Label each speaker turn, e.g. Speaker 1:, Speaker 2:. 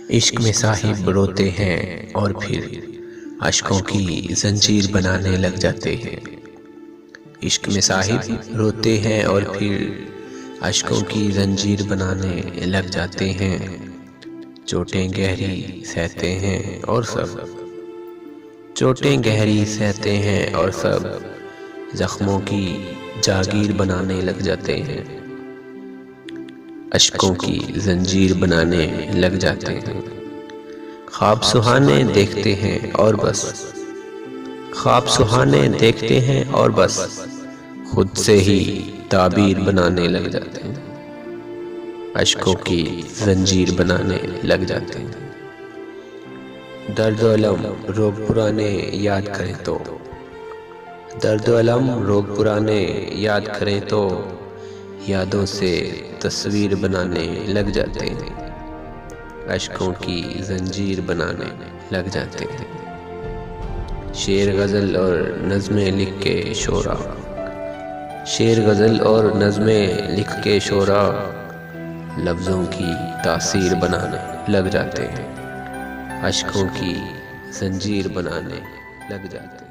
Speaker 1: इश्क में साहिब रोते हैं और फिर अश्कों की जंजीर बनाने लग जाते हैं। इश्क में साहिब रोते हैं और फिर अश्कों की जंजीर बनाने लग जाते हैं। चोटें गहरी सहते हैं और सब चोटें गहरी सहते हैं और सब जख्मों की जागीर बनाने लग जाते हैं। अश्कों की जंजीर बनाने लग जाते हैं। ख्वाब सुहाने देखते हैं और बस ख्वाब सुहाने देखते हैं और बस खुद से ही ताबीर बनाने लग जाते हैं। अश्कों की जंजीर बनाने लग जाते हैं। दर्द अलम रोग पुराने याद करें तो दर्द अलम रोग पुराने याद करें तो यादों से तस्वीर बनाने लग जाते हैं। अश्कों की जंजीर बनाने लग जाते हैं। शेर गज़ल और नज़में लिख के शोरा शेर गज़ल और नज़में लिख के शोरा लफ्ज़ों की तासीर बनाने लग जाते हैं। अश्कों की जंजीर बनाने लग जाते हैं।